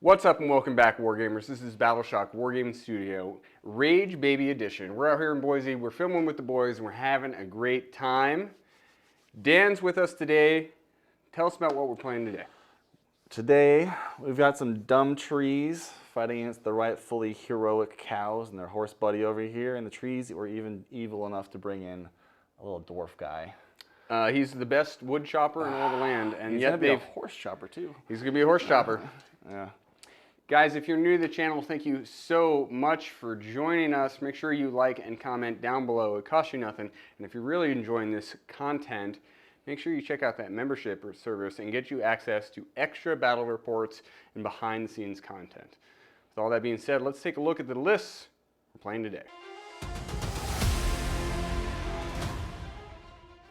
What's up and welcome back, Wargamers. This is Battleshock Wargaming Studio, Rage Baby Edition. We're out here in Boise, we're filming with the boys, and we're having a great time. Dan's with us today. Tell us about what we're playing today. Today, we've got some dumb trees fighting against the rightfully heroic cows and their horse buddy over here. And the trees were even evil enough to bring in a little dwarf guy. He's the best wood chopper in all the land, and He's yet gonna be a horse chopper too. He's gonna be a horse chopper. Yeah. Guys, if you're new to the channel, thank you so much for joining us. Make sure you like and comment down below. It costs you nothing. And if you're really enjoying this content, make sure you check out that membership service and get you access to extra battle reports and behind the scenes content. With all that being said, let's take a look at the lists we're playing today.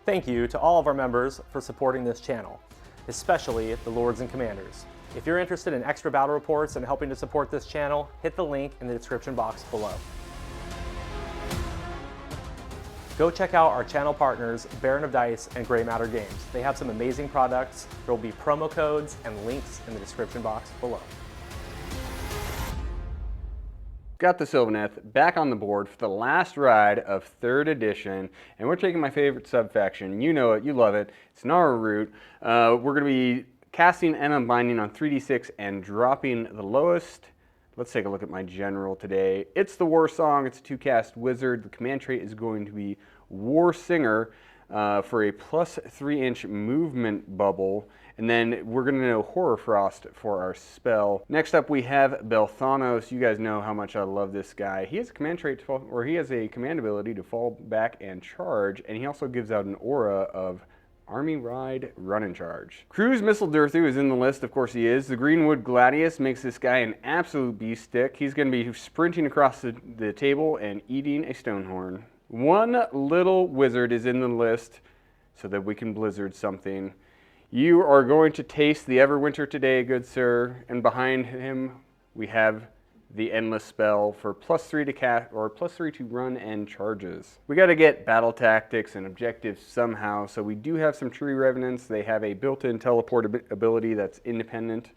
Thank you to all of our members for supporting this channel, especially the Lords and Commanders. If you're interested in extra battle reports and helping to support this channel, hit the link in the description box below. Go check out our channel partners, Baron of Dice and Grey Matter Games. They have some amazing products. There will be promo codes and links in the description box below. Got the Sylvaneth back on the board for the last ride of 3rd edition, and we're taking my favorite sub-faction. You know it, you love it. It's Nara Root. We're going to be casting and unbinding on 3d6 and dropping the lowest. Let's take a look at my general today. It's the War Song. It's a 2-cast wizard. The command trait is going to be War Singer for a plus 3-inch movement bubble. And then we're going to know Horror Frost for our spell. Next up we have Belthanos. You guys know how much I love this guy. He has a command trait, he has a command ability to fall back and charge. And he also gives out an aura of Army Ride, Run and Charge. Cruise Missile Durthu is in the list, of course he is. The Greenwood Gladius makes this guy an absolute beast stick. He's going to be sprinting across the table and eating a Stonehorn. One little wizard is in the list so that we can blizzard something. You are going to taste the Everwinter today, good sir. And behind him we have the Endless Spell for +3 to cast, or +3 to run and charges. We got to get battle tactics and objectives somehow, so we do have some Tree Revenants. They have a built-in teleport ability that's independent,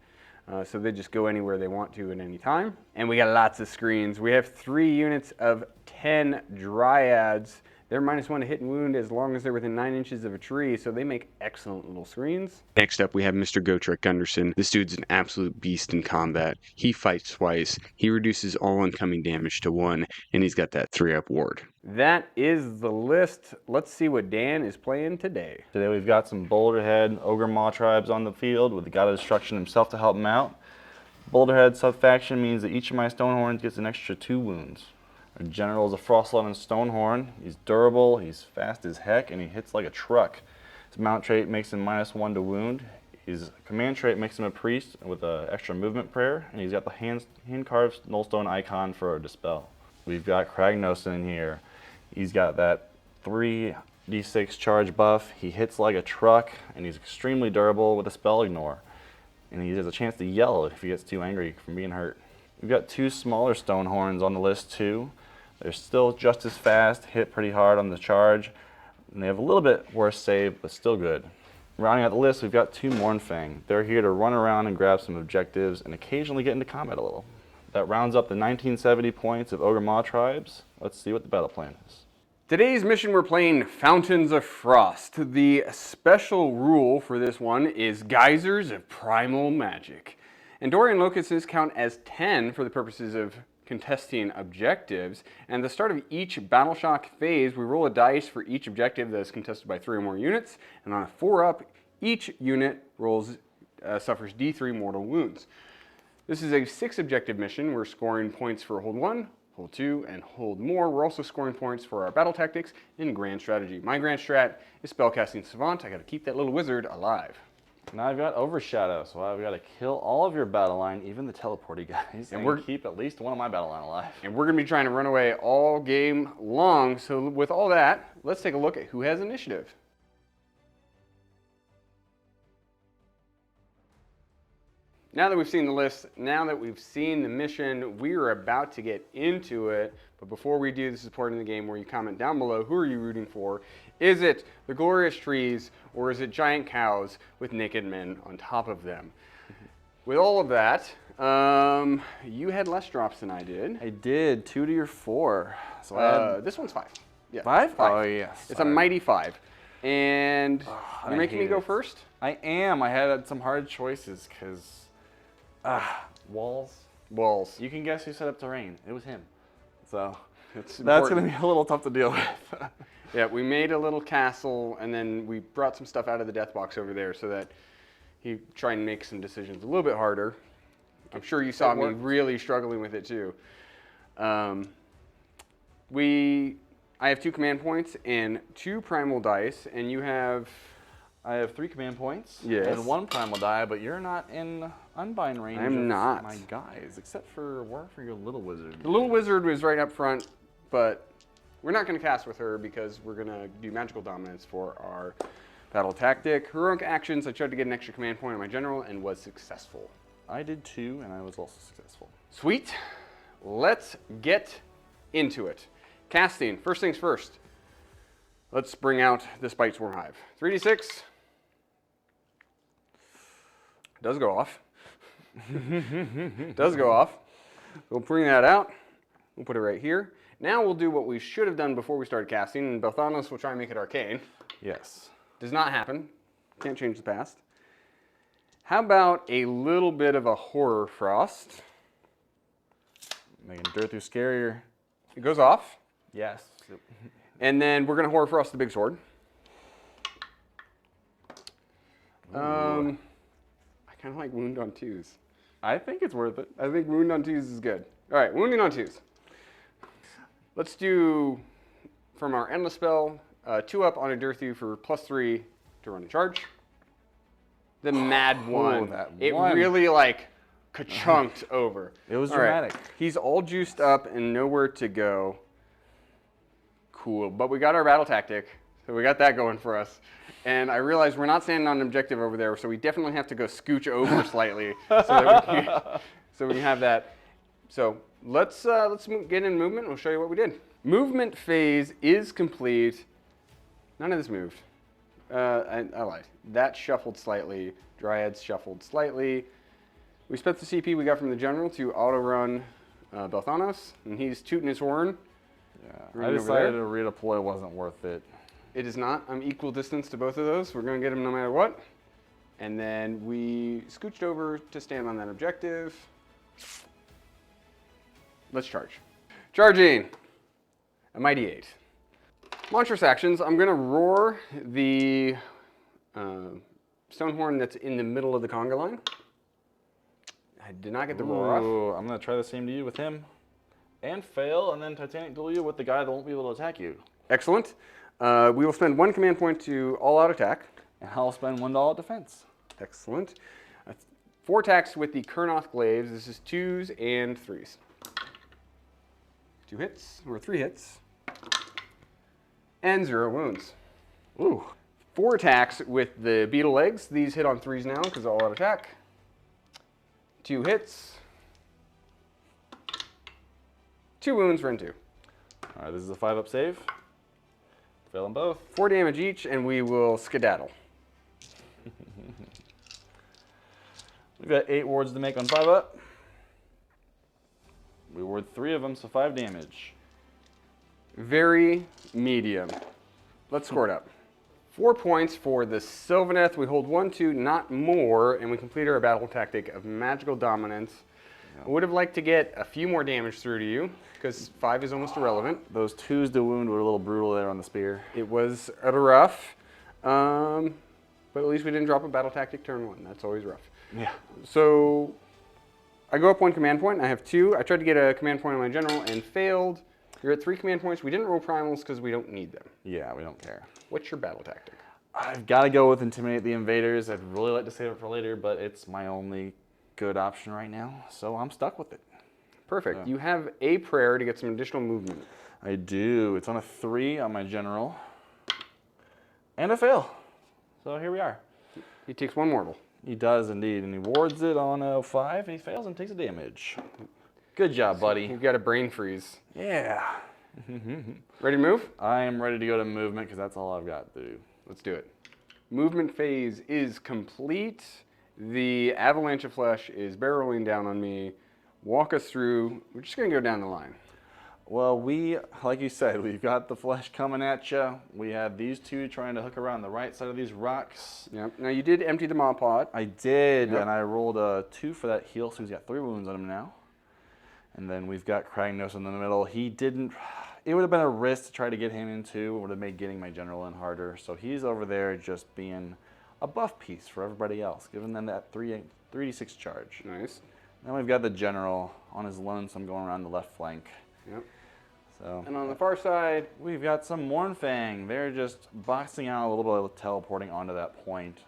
so they just go anywhere they want to at any time. And we got lots of screens. We have 3 units of 10 Dryads. They're -1 to hit and wound as long as they're within 9 inches of a tree, so they make excellent little screens. Next up, we have Mr. Gotrek Gunderson. This dude's an absolute beast in combat. He fights twice, he reduces all incoming damage to 1, and he's got that 3-up ward. That is the list. Let's see what Dan is playing today. Today we've got some Boulderhead Ogor Mawtribes on the field with the God of Destruction himself to help him out. Boulderhead sub-faction means that each of my Stonehorns gets an extra 2 wounds. Our general is a Frostlawn and Stonehorn. He's durable, he's fast as heck, and he hits like a truck. His mount trait makes him -1 to wound. His command trait makes him a priest with an extra movement prayer, and he's got the hand-carved Nullstone icon for a dispel. We've got Kragnoson in here. He's got that 3d6 charge buff. He hits like a truck, and he's extremely durable with a spell ignore. And he has a chance to yell if he gets too angry from being hurt. We've got 2 smaller Stonehorns on the list too. They're still just as fast, hit pretty hard on the charge, and they have a little bit worse save, but still good. Rounding out the list, we've got 2 Mournfang. They're here to run around and grab some objectives and occasionally get into combat a little. That rounds up the 1970 points of Ogor Mawtribes. Let's see what the battle plan is. Today's mission, we're playing Fountains of Frost. The special rule for this one is Geysers of Primal Magic. Andorian locusts count as 10 for the purposes of contesting objectives, and at the start of each Battleshock phase, we roll a dice for each objective that is contested by 3 or more units, and on a 4-up, each unit suffers D3 mortal wounds. This is a 6-objective mission. We're scoring points for Hold 1, Hold 2, and Hold More. We're also scoring points for our battle tactics and grand strategy. My grand strat is Spellcasting Savant. I gotta keep that little wizard alive. Now I've got Overshadow, so I've got to kill all of your battle line, even the teleporty guys, and we're keep at least one of my battle line alive. And we're going to be trying to run away all game long, so with all that, let's take a look at who has initiative. Now that we've seen the list, now that we've seen the mission, we are about to get into it. But before we do, this is part of the game where you comment down below, who are you rooting for? Is it the glorious trees, or is it giant cows with naked men on top of them? With all of that, You had less drops than I did. I did 2 to your 4. So I had This one's 5. Yeah, 5? Oh yes. It's a mighty 5. And you're making me hate go it. first? I am. I had some hard choices because walls. Walls. You can guess who set up terrain. It was him. So That's that's going to be a little tough to deal with. Yeah, we made a little castle, and then we brought some stuff out of the death box over there so that he try and make some decisions a little bit harder. I'm sure you saw me really struggling with it too. I have 2 command points and 2 primal dice, and you have... I have 3 command points Yes. and 1 primal die, but you're not in unbind range I'm of not. my guys, except for your little wizard. The little wizard was right up front, but we're not going to cast with her because we're going to do magical dominance for our battle tactic. Heroic actions, I tried to get an extra command point on my general and was successful. I did 2, and I was also successful. Sweet. Let's get into it. Casting, first things first. Let's bring out the Spite Swarm Hive. 3d6. Does go off. Does go off. We'll bring that out. We'll put it right here. Now we'll do what we should have done before we started casting, and Belthanos will try and make it arcane. Yes. Does not happen. Can't change the past. How about a little bit of a Horror Frost? Making Dirthu scarier. It goes off. Yes. And then we're going to Horror Frost the big sword. I kind of like Wound on 2s. I think it's worth it. I think Wound on 2s is good. All right, Wounding on 2s. Let's do, from our Endless spell, 2 up on a Dirthu for +3 to run a charge. The Mad One. that it one. really like ka-chunked over. It was All right, dramatic. He's all juiced up and nowhere to go. Cool, but we got our battle tactic, so we got that going for us. And I realized we're not standing on an objective over there, so we definitely have to go scooch over slightly so we can have that. So let's get in movement. We'll show you what we did. Movement phase is complete. None of this moved. I lied. That shuffled slightly. Dryads shuffled slightly. We spent the CP we got from the general to auto-run Belthanos, and he's tooting his horn. Yeah. I decided a redeploy wasn't worth it. It is not. I'm equal distance to both of those. We're going to get him no matter what. And then we scooched over to stand on that objective. Let's charge. Charging! A mighty 8. Monstrous actions. I'm going to roar the stone horn that's in the middle of the conga line. I did not get the roar off. I'm going to try the same to you with him. And fail, and then Titanic duel you with the guy that won't be able to attack you. Excellent. We will spend 1 command point to all-out attack. And I'll spend $1 defense. Excellent. 4 attacks with the Kurnoth Glaives. This is 2s and 3s. 2 hits, or 3 hits. And 0 wounds. Ooh. 4 attacks with the Beetle Legs. These hit on 3s now because all-out attack. 2 hits. 2 wounds, run 2. All right, this is a 5-up save. Fail them both. 4 damage each, and we will skedaddle. We've got 8 wards to make on 5-up. We ward 3 of them, so 5 damage. Very medium. Let's score it up. 4 points for the Sylvaneth. We hold 1, 2, not more, and we complete our battle tactic of magical dominance. I would have liked to get a few more damage through to you, because 5 is almost irrelevant. Those 2s to wound were a little brutal there on the spear. It was rough, but at least we didn't drop a battle tactic turn 1. That's always rough. Yeah. So I go up 1 command point, and I have 2. I tried to get a command point on my general and failed. You're at 3 command points. We didn't roll primals because we don't need them. Yeah, we don't care. What's your battle tactic? I've got to go with Intimidate the Invaders. I'd really like to save it for later, but it's my only good option right now, so I'm stuck with it. Perfect. Yeah. You have a prayer to get some additional movement. I do. It's on a 3 on my general. And a fail. So here we are. He takes 1 mortal. He does indeed, and he wards it on a 5, and he fails and takes a damage. Good job, buddy. You've got a brain freeze. Yeah. Ready to move? I am ready to go to movement because that's all I've got to do. Let's do it. Movement phase is complete, The avalanche of flesh is barreling down on me. Walk us through. We're just going to go down the line. Well, like you said, we've got the flesh coming at you. We have these two trying to hook around the right side of these rocks. Yep. Now, you did empty the maw pot. I did, Yep. and I rolled a 2 for that heal, so he's got 3 wounds on him now. And then we've got Kragnos in the middle. It would have been a risk to try to get him in too. It would have made getting my general in harder. So he's over there just being a buff piece for everybody else, giving them that 3d6 charge. Nice. Then we've got the general on his lonesome going around the left flank. Yep. So, And on the far side, we've got some Mournfang. They're just boxing out a little bit of teleporting onto that point.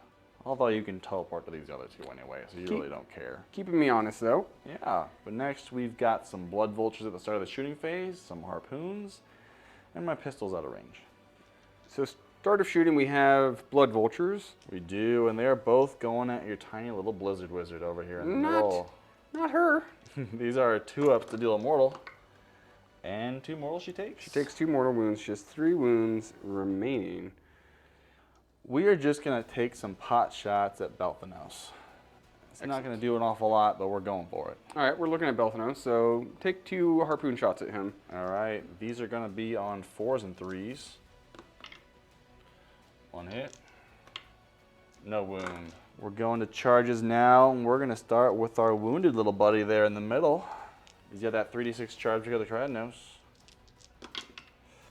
Although you can teleport to these other two anyway, so you really don't care. keeping me honest though. Yeah, but next we've got some blood vultures at the start of the shooting phase, some harpoons, and my pistol's out of range. So start of shooting, we have blood vultures. We do, and they're both going at your tiny little blizzard wizard over here in the middle. Not her. These are 2-ups to deal a mortal, and 2 mortals she takes. She takes 2 mortal wounds, just 3 wounds remaining. We are just going to take some pot shots at Belthanos. It's not going to do an awful lot, but we're going for it. All right, we're looking at Belthanos, so take 2 harpoon shots at him. All right, these are going to be on 4s and 3s. 1 hit. No wound. We're going to charges now, and we're going to start with our wounded little buddy there in the middle. He's got that 3d6 charge because of the Kragnos.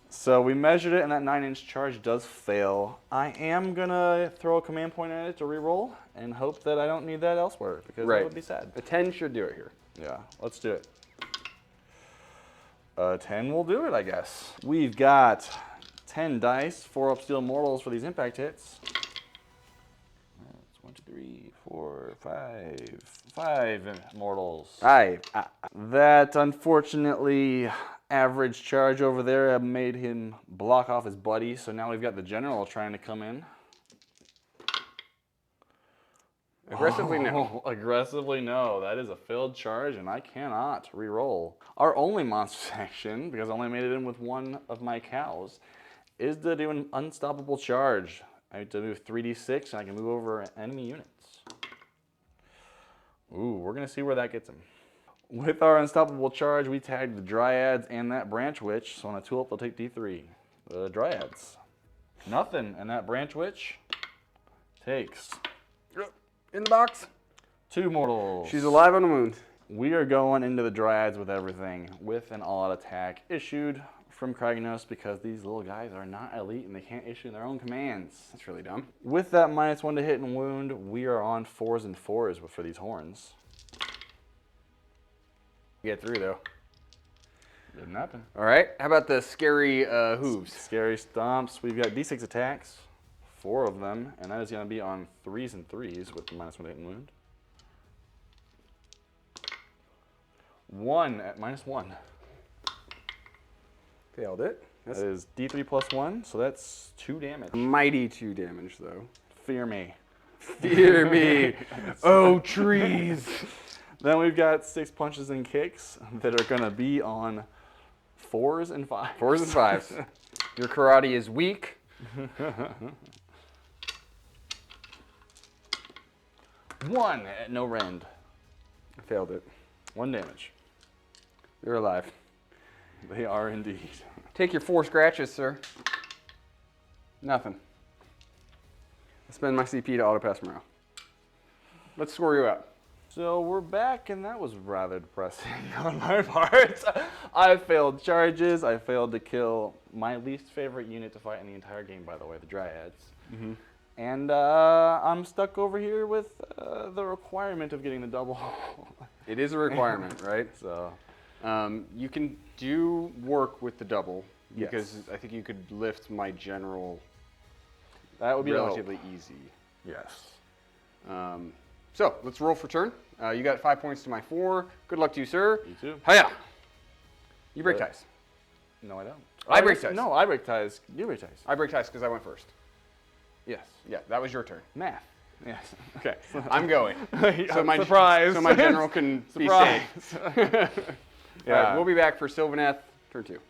So we measured it, and that 9-inch charge does fail. I am going to throw a command point at it to reroll and hope that I don't need that elsewhere, because that would be sad. A 10 should do it here. Yeah, let's do it. 10 will do it, I guess. We've got 10 dice, 4-up steel mortals for these impact hits. That's 1, 2, 3, 4, 5. 5 mortals. 5. That, unfortunately, average charge over there made him block off his buddy, so now we've got the general trying to come in. Aggressively no. Aggressively no. That is a failed charge, and I cannot re-roll. Our only monster action, because I only made it in with 1 of my cows, is to do an unstoppable charge. I have to move 3d6, and I can move over enemy units. Ooh, we're going to see where that gets him. With our unstoppable charge, we tagged the Dryads and that Branch Witch, so on a 2-up, they'll take D3. The Dryads. Nothing, and that Branch Witch takes In the box. 2 mortals. She's alive on a wound. We are going into the Dryads with everything, with an all-out attack issued from Kragnos, because these little guys are not elite and they can't issue their own commands. That's really dumb. With that -1 to hit and wound, we are on 4s and 4s for these horns. Get through though. Didn't happen. All right. How about the scary hooves? Scary stomps. We've got D6 attacks, 4 of them, and that is going to be on 3s and 3s with the -1 to hit and wound. 1 at -1. Failed it. That is D3 plus 1, so that's 2 damage. Mighty 2 damage though. Fear me. Fear me. Oh, trees. Then we've got 6 punches and kicks that are going to be on 4s and 5s. 4s and 5s. Your karate is weak. 1 at no rend. Failed it. 1 damage. You're alive. They are indeed. Take your 4 scratches, sir. Nothing. I spend my CP to auto pass morale. Let's score you out. So we're back, and that was rather depressing on my part. I failed charges. I failed to kill my least favorite unit to fight in the entire game, by the way, the Dryads. Mm-hmm. And I'm stuck over here with the requirement of getting the double. It is a requirement, right? So you can do work with the double, Yes. because I think you could lift my general that would be relatively easy. Yes. So let's roll for turn. You got 5 points to my 4. Good luck to you, sir. You too. Hiya! You break ties. No, I don't. I break ties. No, I break ties. You break ties. I break ties because I went first. Yes. Yeah, that was your turn. Math. Yes. Okay, I'm going. Surprise. So my general can be Surprise. safe. All right, we'll be back for Sylvaneth, turn 2.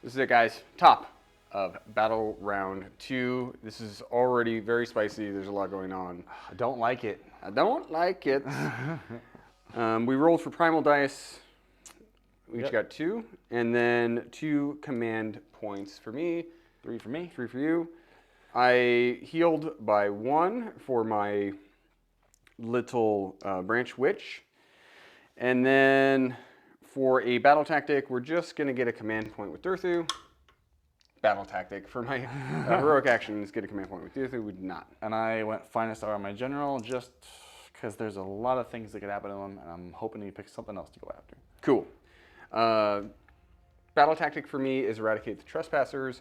This is it, guys. Top. of Battle Round 2. This is already very spicy. There's a lot going on. I don't like it. I don't like it. We rolled for primal dice. We each got 2. And then 2 command points for me. 3 for me. 3 for you. I healed by 1 for my little branch witch. And then for a battle tactic, we're just going to get a command point with Durthu. Battle tactic. For my heroic actions, get a command point with Durthu. We did not. And I went finest hour on my general just because there's a lot of things that could happen to him, and I'm hoping he picks something else to go after. Cool. Battle tactic for me is eradicate the trespassers,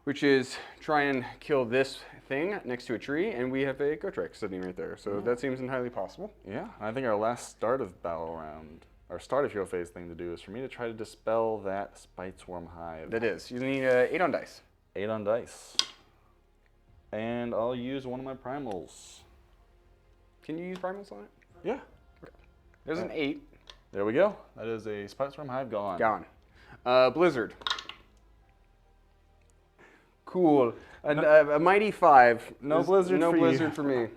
which is try and kill this thing next to a tree, and we have a Gotrek sitting right there. So that seems entirely possible. Yeah, I think our last start of battle round, our start of hero phase thing to do is for me to try to dispel that Spite Swarm Hive. That is. You need 8 on dice. 8 on dice. And I'll use one of my primals. Can you use primals on it? Yeah. There's an 8. There we go. That is a Spite Swarm Hive gone. Gone. Blizzard. Cool. A mighty 5. No blizzard no for you. blizzard for me.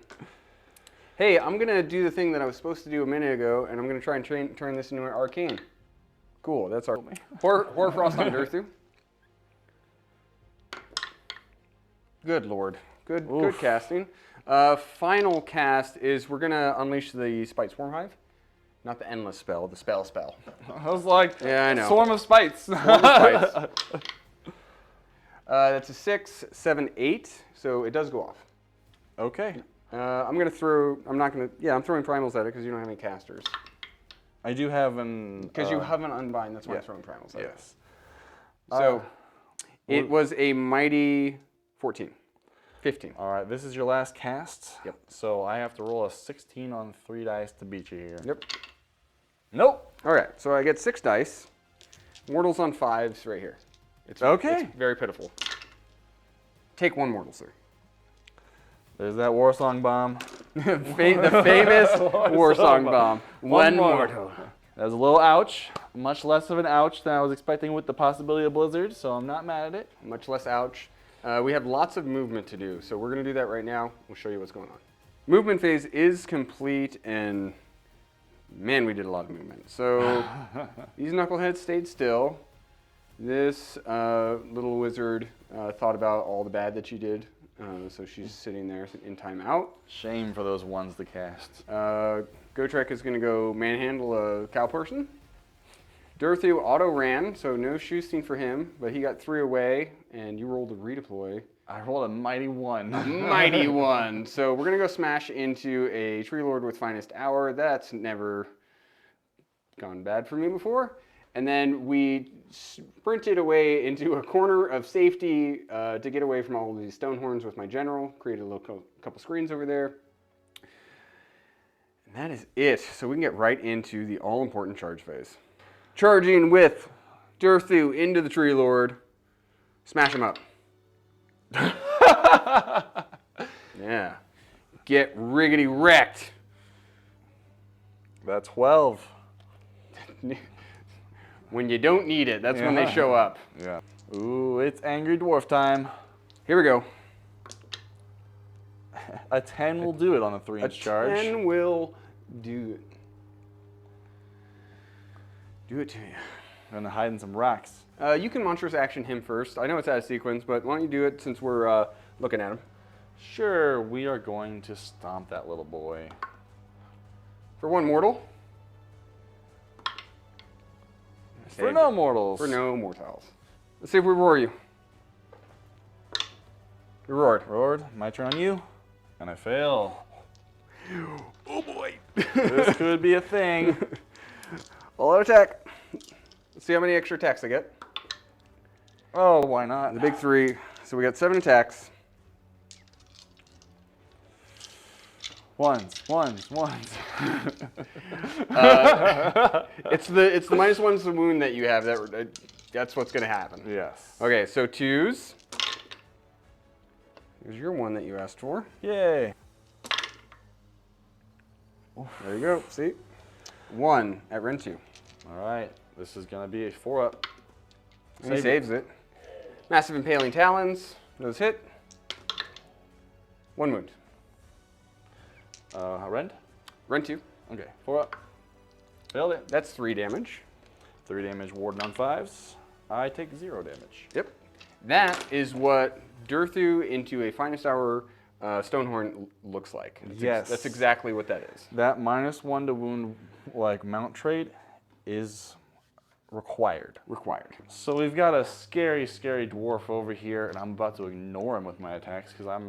Hey, I'm going to do the thing that I was supposed to do a minute ago, and I'm going to try and turn this into an arcane. Cool, that's our Hoarfrost on Durthu. Good lord. Good casting. Final cast is we're going to unleash the Spite Swarm Hive. Not the endless spell, the spell. I was like, yeah, I know. Swarm of Spites. Swarm of Spites. That's a 6, 7, 8, so it does go off. Okay. I'm throwing primals at it because you don't have any casters. I do have an... Because you have an unbind, that's why I'm throwing primals at it. Yes. So, it was a mighty 14. 15. All right, this is your last cast. Yep. So I have to roll a 16 on 3 dice to beat you here. Yep. Nope. All right, so I get 6 dice. Mortals on 5s right here. It's very pitiful. Take 1 mortal, sir. There's that war song bomb. The famous war song bomb. One mortal. That was a little ouch. Much less of an ouch than I was expecting with the possibility of blizzard, so I'm not mad at it. Much less ouch. We have lots of movement to do, so we're going to do that right now. We'll show you what's going on. Movement phase is complete, and man, we did a lot of movement. So these knuckleheads stayed still. This little wizard thought about all the bad that you did, so she's sitting there in timeout. Shame for those ones to cast. Gotrek is going to go manhandle a cow person. Durthu auto-ran, so no shoosting for him, but he got 3 away, and you rolled a redeploy. I rolled a mighty 1. Mighty 1. So we're going to go smash into a Tree Lord with Finest Hour. That's never gone bad for me before. And then we sprinted away into a corner of safety to get away from all of these stone horns with my general. Created a couple screens over there. And that is it. So we can get right into the all-important charge phase. Charging with Durthu into the Tree Lord. Smash him up. Yeah. Get riggedy wrecked. That's 12. When you don't need it, that's when they show up. Yeah. Ooh, it's Angry Dwarf time. Here we go. A 10 will do it on a 3-inch charge. 10 will do it. Do it to you. I'm gonna hide in some rocks. You can monstrous action him first. I know it's out of sequence, but why don't you do it since we're looking at him? Sure, we are going to stomp that little boy. For 1 mortal. For no mortals. For no mortals. Let's see if we roar you. You roared. Roared. My turn on you. And I fail. Oh boy. This could be a thing. All out attack. Let's see how many extra attacks I get. Oh, why not? The big 3. So we got 7 attacks. Ones. It's the -1's the wound that you have. That's what's going to happen. Yes. Okay, so 2s. Here's your 1 that you asked for. Yay. There you go. See? 1 at Ren 2. All right. This is going to be a 4-up. And he saves it. Massive Impaling Talons. Those hit. 1 wound. Rend? Run 2. Okay, 4 up. Failed it. That's 3 damage. 3 damage, Warden on 5s. I take 0 damage. Yep. That is what Durthu into a Finest Hour Stonehorn looks like. Yes. That's exactly what that is. That -1 to wound like mount trait is required. Required. So we've got a scary, scary dwarf over here, and I'm about to ignore him with my attacks because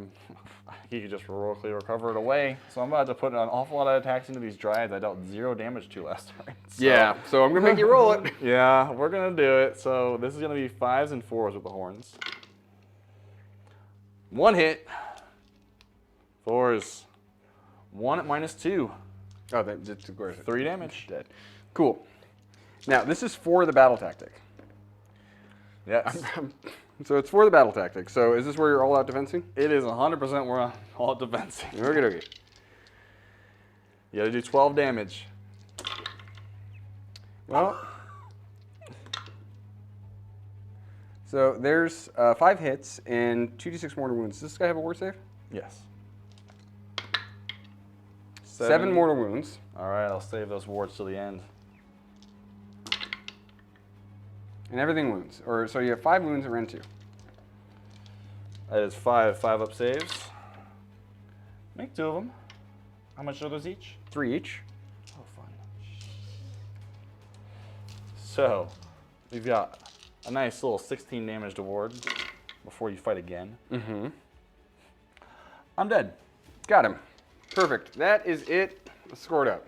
he could just heroically recover it away. So I'm about to put an awful lot of attacks into these dryads I dealt 0 damage to last turn. So, Yeah, so I'm going to make you roll it. yeah, we're going to do it. So this is going to be 5s and 4s with the horns. 1 hit. 4s. 1 at -2. Oh, that's of course. 3 damage. Dead. Cool. Now, this is for the battle tactic. Yes. So it's for the battle tactic. So is this where you're all out defensing? It is 100% we're all defensing. Okay. You gotta do 12 damage. Well, so there's 5 hits and 2d6 mortal wounds. Does this guy have a ward save? Yes. 7 mortal wounds. All right, I'll save those wards till the end. And everything wounds. So you have 5 wounds and rend 2. That is 5 up saves. Make 2 of them. How much are those each? 3 each. Oh, fun. So, we've got a nice little 16 damage to ward before you fight again. Mm-hmm. I'm dead. Got him. Perfect. That is it. Let's score it up.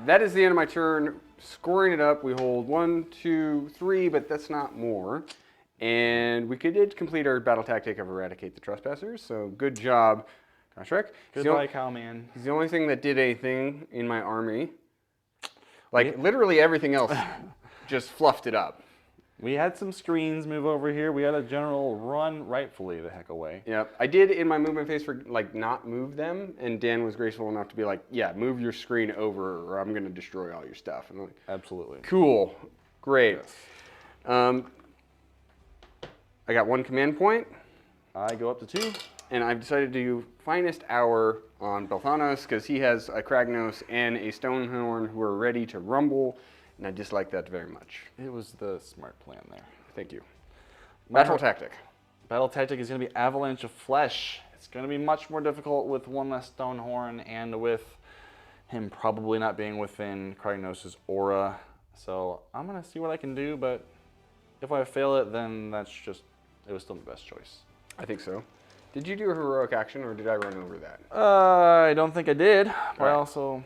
That is the end of my turn. Scoring it up, we hold 1, 2, 3, but that's not more. And we did complete our battle tactic of eradicate the trespassers. So good job, Goshreck. Goodbye, cowman. He's the only thing that did anything in my army. Like literally everything else just fluffed it up. We had some screens move over here. We had a general run rightfully the heck away. Yep. I did in my movement phase for like not move them, and Dan was graceful enough to be like, yeah, move your screen over or I'm going to destroy all your stuff. And I'm like, Absolutely. cool. Great. Yes. I got 1 command point, I go up to 2. and I've decided to do Finest Hour on Belthanos because he has a Kragnos and a Stonehorn who are ready to rumble, and I dislike that very much. It was the smart plan there. Thank you. Battle tactic. Battle tactic is going to be Avalanche of Flesh. It's going to be much more difficult with 1 less Stonehorn and with him probably not being within Kragnos' aura. So I'm going to see what I can do, but if I fail it, then it was still my best choice. I think so. Did you do a heroic action, or did I run over that? I don't think I did, but Right. also,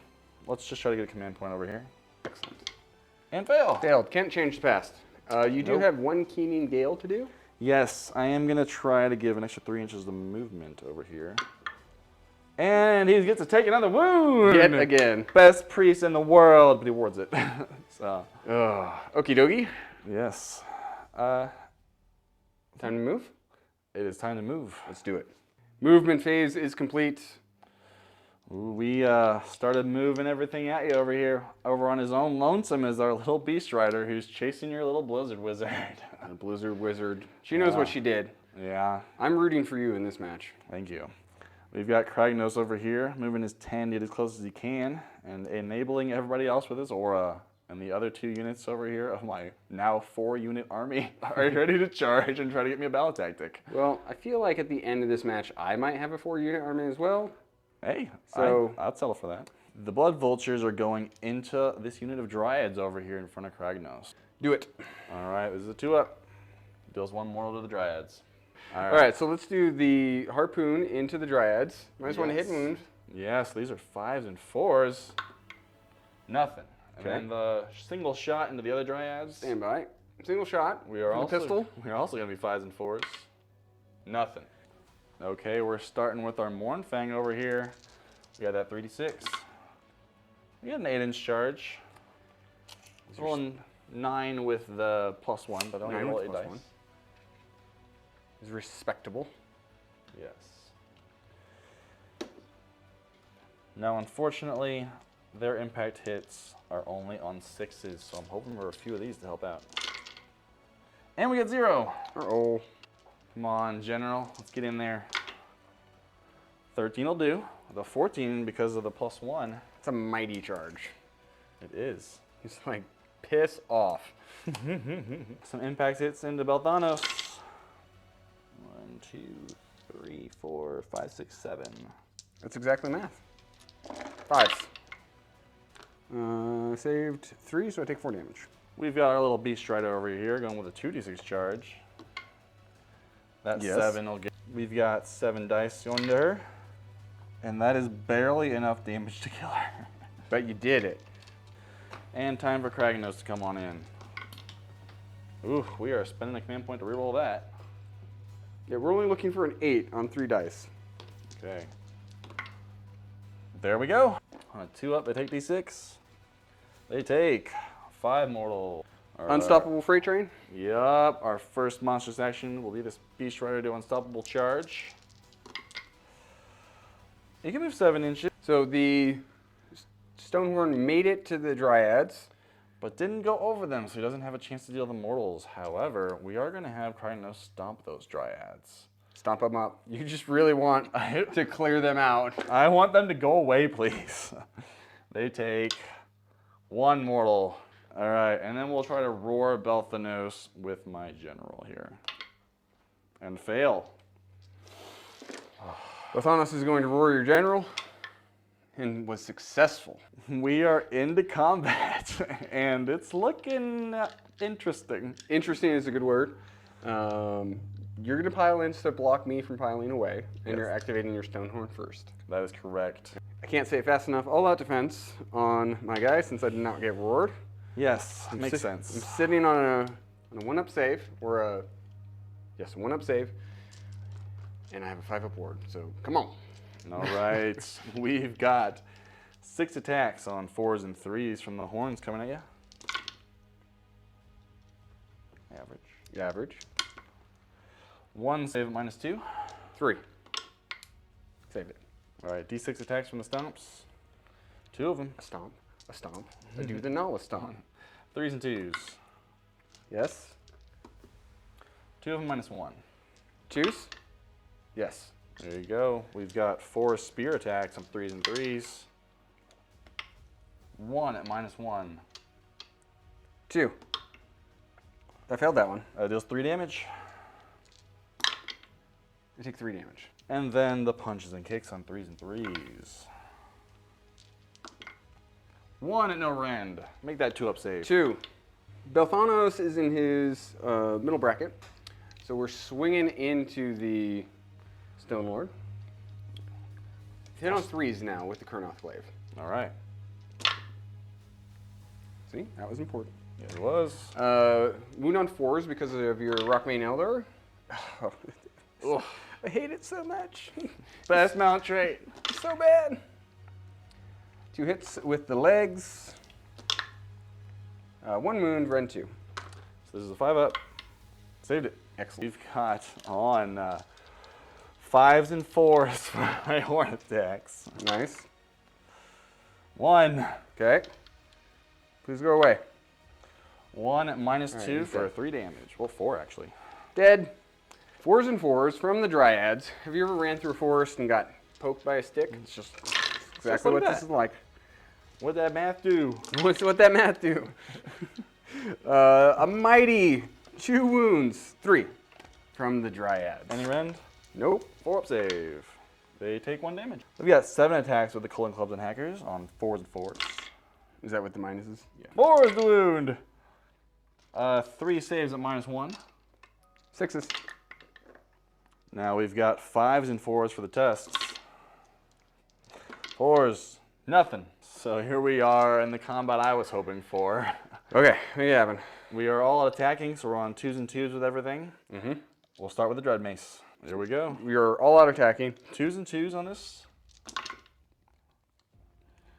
let's just try to get a command point over here. Excellent. And fail. Failed. Can't change the past. You do Nope. have 1 Keening Gale to do. Yes, I am going to try to give an extra 3 inches of movement over here. And he gets to take another wound. Yet again. Best priest in the world, but he wards it. So, Okie dokie. yes. Time to move. It is time to move. Let's do it. Movement phase is complete. Ooh, we started moving everything at you over here. Over on his own lonesome is our little beast rider who's chasing your little blizzard wizard. The Blizzard Wizard. She knows what she did. Yeah, I'm rooting for you in this match. thank you. We've got Kragnos over here, moving his 10 to get as close as he can, and enabling everybody else with his aura. And the other 2 units over here of my now 4-unit army are ready to charge and try to get me a battle tactic. Well, I feel like at the end of this match, I might have a 4-unit army as well. Hey, So- I'll settle for that. The Blood Vultures are going into this unit of Dryads over here in front of Kragnos. Do it. All right, this is a 2-up. Deals 1 mortal to the Dryads. All right, so let's do the Harpoon into the Dryads. -1 hit Yes. and wound. Yes, these are 5s and 4s. Nothing. And Okay. then the single shot into the other Dryads. Stand by. Single shot. We are from the also pistol. We're also going to be 5s and 4s. Nothing. Okay, we're starting with our Mournfang over here. We got that 3d6. We got an 8-inch charge. Rolling 9 with the +1, but I only 9 roll with 8 plus dice. 1. Is respectable. Yes. Now, unfortunately, their impact hits are only on 6s, so I'm hoping for a few of these to help out. And we get 0. Uh-oh. Come on, General. Let's get in there. 13 will do. The 14 because of the +1. It's a mighty charge. It is. He's like, piss off. Some impact hits into Belthanos. 1, 2, 3, 4, 5, 6, 7. That's exactly math. 5s. Saved 3, so I take 4 damage. We've got our little Beast Rider over here going with a 2d6 charge. That Yes. 7 will get. We've got 7 dice going to her. And that is barely enough damage to kill her. But you did it. And time for Kragnos to come on in. Ooh, we are spending a command point to reroll that. Yeah, we're only looking for an 8 on 3 dice. Okay. There we go. On a 2 up, they take d6. They take 5 mortal. Unstoppable freight train. Yup, our first monstrous action will be this Beast Rider to Unstoppable Charge. You can move 7 inches, So the Stonehorn made it to the Dryads. but didn't go over them, so he doesn't have a chance to deal the mortals. However, we are going to have Kragnos stomp those Dryads. Stomp them up. You just really want to clear them out. I want them to go away, please. They take 1 mortal. All right, and then we'll try to roar Belthanos with my general here. And fail. Belthanos is going to roar your general, and was successful. We are into combat, and it's looking interesting. Interesting is a good word. You're going to pile in to block me from piling away, and Yes. you're activating your Stonehorn first. That is correct. I can't say it fast enough. All-out defense on my guy since I did not get roared. Yes, makes I'm sense. sitting on a 1-up save, or a 1-up save, and I have a 5-up ward. So come on. All right, we've got 6 attacks on 4s and 3s from the horns coming at you. Average. Average. 1 save at -2. 3. Save it. All right, d6 attacks from the stomps. 2 of them. A stomp. A stomp. I do the Nala stomp. 3s and 2s. Yes. 2 of them -1. 2s? Yes. There you go. We've got 4 spear attacks on 3s and 3s. 1 at -1. 2. I failed that one. Deals 3 damage. I take 3 damage. And then the punches and kicks on 3s and 3s. 1 at no rend. Make that 2-up save. 2. Belthanos is in his middle bracket, so we're swinging into the Stone Lord. Hit on 3s now with the Kurnoth Glaive. All right. See, that was important. Yeah, it was. Wound on 4s because of your Rockmane Eldar. Ugh. I hate it so much. Best mount trait. So bad. 2 hits with the legs. 1 wound, rend 2. So this is a 5-up. Saved it. Excellent. We've got on 5s and 4s for my horn attacks. Nice. 1. Okay. Please go away. 1 at -2 he's for dead. 3 damage. Well, 4 actually. Dead. 4s and 4s from the Dryads. Have you ever ran through a forest and got poked by a stick? It's just Exactly like what this that. is like. What'd that math do? What's what that math do? A mighty 2 wounds. 3 from the Dryads. Any rend? Nope. 4-up save. They take 1 damage. We've got 7 attacks with the Cullen Clubs and Hackers on 4s and 4s. Is that what the minuses? Yeah. 4 is the wound. 3 saves at -1. 6s. Now we've got 5s and 4s for the tests. 4s, nothing. So here we are in the combat I was hoping for. Okay, what are you having? We are all attacking, so we're on 2s and 2s with everything. Mm-hmm. We'll start with the Dread Mace. Here we go. We are all out attacking. 2s and 2s on this.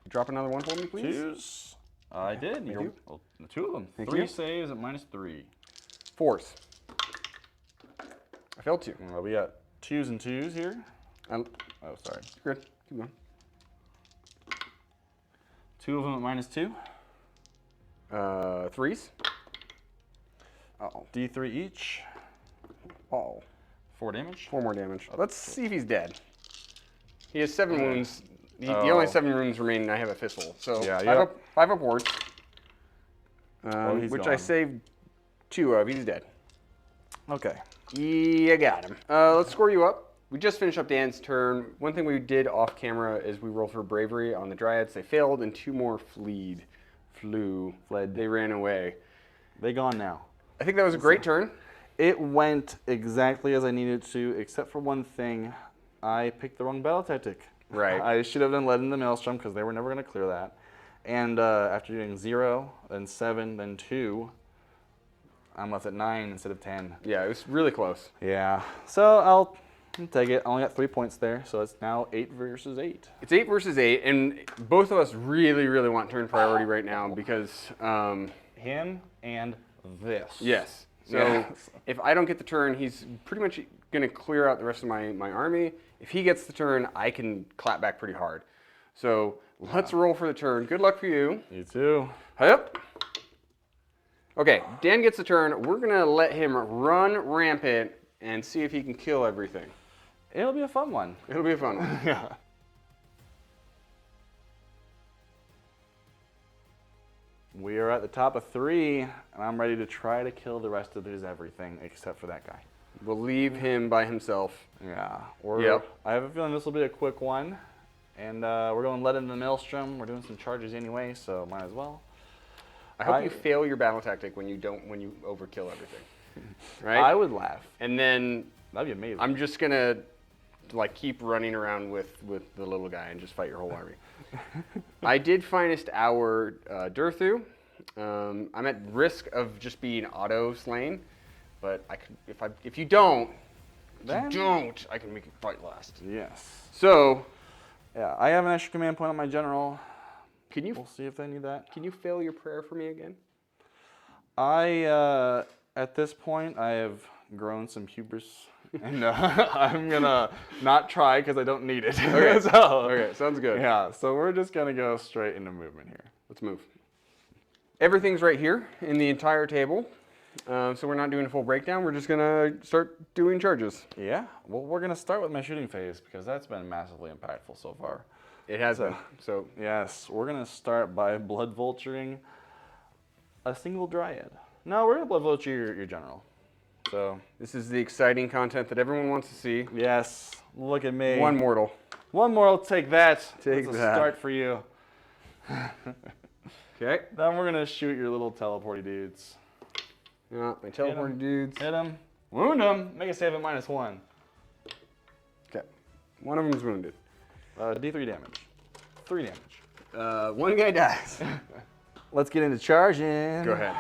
Drop another one for me, please. 2s. I did. Thank You're, you. well, 2 of them. Thank 3 you. saves at -3. 4s. I failed 2. We got 2s and 2s here. Oh, Oh, sorry. good. Keep going. 2 of them at -2. 3s. Uh-oh. D3 each. Uh-oh. 4 damage? 4 more damage. Let's see if he's dead. He has 7 wounds. The Oh. only 7 wounds remain, and I have a fistful. So Yeah, 5 up wards. He's Which gone. I saved 2 of. He's dead. Okay. You got him. Let's score you up. We just finished up Dan's turn. One thing we did off camera is we rolled for bravery on the Dryads. They failed, and 2 more fled. They ran away. They gone now. I think that was a great turn. It went exactly as I needed to, except for one thing. I picked the wrong battle tactic. Right. I should have done Led in the Maelstrom because they were never going to clear that. And after doing 0, then 7, then 2, I'm left at 9 instead of 10. Yeah, it was really close. Yeah. So I'll take it. I only got 3 points there, so it's now 8 versus 8. It's 8 versus 8, and both of us really, really want turn priority right now because, Him and this. yes. So Yes. if I don't get the turn, he's pretty much going to clear out the rest of my army. If he gets the turn, I can clap back pretty hard. So let's roll for the turn. Good luck for you. You too. Yep. Okay, Dan gets the turn. We're going to let him run rampant and see if he can kill everything. It'll be a fun one. It'll be a fun one. Yeah. We are at the top of 3, and I'm ready to try to kill the rest of his everything except for that guy. We'll leave him by himself. Yeah. Yep. I have a feeling this will be a quick one. And we're going Led in the Maelstrom. We're doing some charges anyway, so might as well. I hope you fail your battle tactic when you overkill everything. Right? I would laugh. And then That'd be amazing. I'm just gonna keep running around with the little guy and just fight your whole army. I did finest our Durthu. I'm at risk of just being auto slain, but I could if you don't, I can make it fight last. Yes. So Yeah, I have an extra command point on my general. can you We'll see if they need that. can you fail your prayer for me again? At this point, I have grown some hubris, and I'm gonna not try because I don't need it. Okay. So, Okay, sounds good. yeah, so we're just gonna go straight into movement here. Let's move. Everything's right here in the entire table. So we're not doing a full breakdown. We're just gonna start doing charges. Yeah, well, we're gonna start with my shooting phase because that's been massively impactful so far. It has been. So Yes, we're gonna start by blood vulturing a single Dryad. No, we're gonna blood vulture your general. So this is the exciting content that everyone wants to see. yes, look at me. One mortal. One more, I'll take that. Take That's a that. start for you. Okay. Then we're gonna shoot your little teleporty dudes. My teleporting dudes. Hit them, wound them, make a save at -1. Okay. One of them's wounded. D3 damage. 3 damage. One guy dies. Let's get into charging. Go ahead.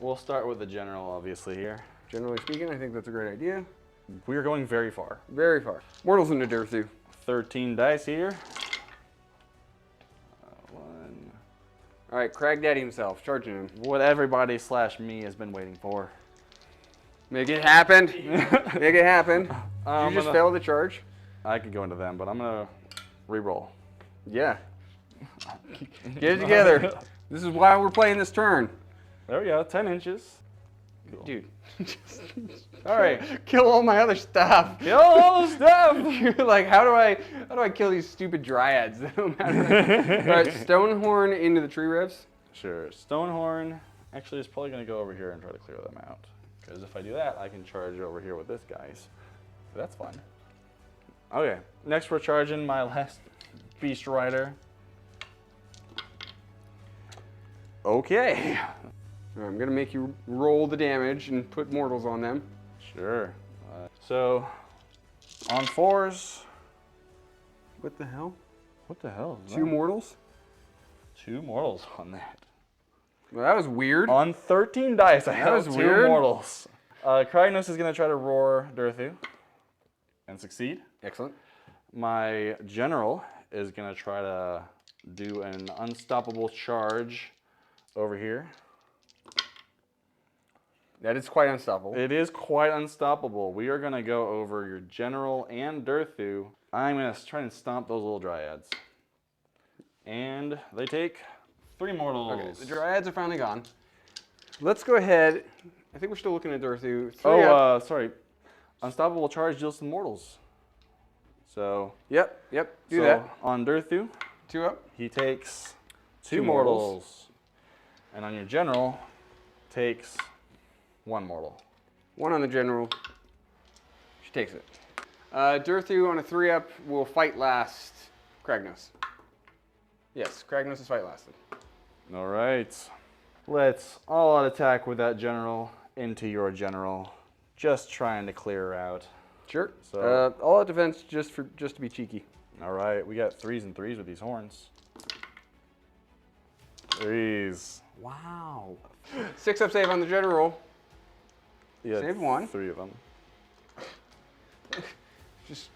We'll start with the general, obviously, here. Generally speaking, I think that's a great idea. We're going very far. Very far. Mortals into Durthu. 13 dice here. 1. All right, Crag Daddy himself, charging him. What everybody / me has been waiting for. Make it happen. Make it happen. Did I'm you just gonna- fail the charge? I could go into them, but I'm gonna re-roll. Yeah. Get it together. This is why we're playing this turn. There we go, 10 inches. Dude. All right, Kill all my other stuff. kill all the stuff. You're like, how do I kill these stupid dryads? That don't matter. All right, Stonehorn into the tree revs. Sure, Stonehorn actually is probably gonna go over here and try to clear them out. Because if I do that, I can charge over here with this guy's. So that's fun. Okay, next we're charging my last Beast Rider. Okay. All right, I'm gonna make you roll the damage and put mortals on them. Sure. So, on 4s. What the hell? What the hell? Is 2 that? mortals? 2 mortals on that. Well, that was weird. On 13 dice, I That have was 2 weird. mortals. Kragnos is going to try to roar Durthu and succeed. Excellent. My general is going to try to do an unstoppable charge over here. That is quite unstoppable. It is quite unstoppable. We are going to go over your general and Durthu. I'm going to try and stomp those little dryads. And they take 3 mortals. Okay, the dryads are finally gone. Let's go ahead. I think we're still looking at Durthu. Oh, sorry. Unstoppable charge deals to mortals. So, Yep. Do that. on Durthu, 2 up. he takes Two two mortals. mortals. And on your general, takes 1 mortal. 1 on the general. She takes it. Durthu on a 3 up will fight last Kragnos. Yes, Kragnos is fight lasted. All right. Let's all out attack with that general into your general. Just trying to clear her out. Sure. So- All out defense just to be cheeky. All right, we got 3s and 3s with these horns. 3s. Wow. 6 up save on the general. Yeah, Save 1. 3 of them.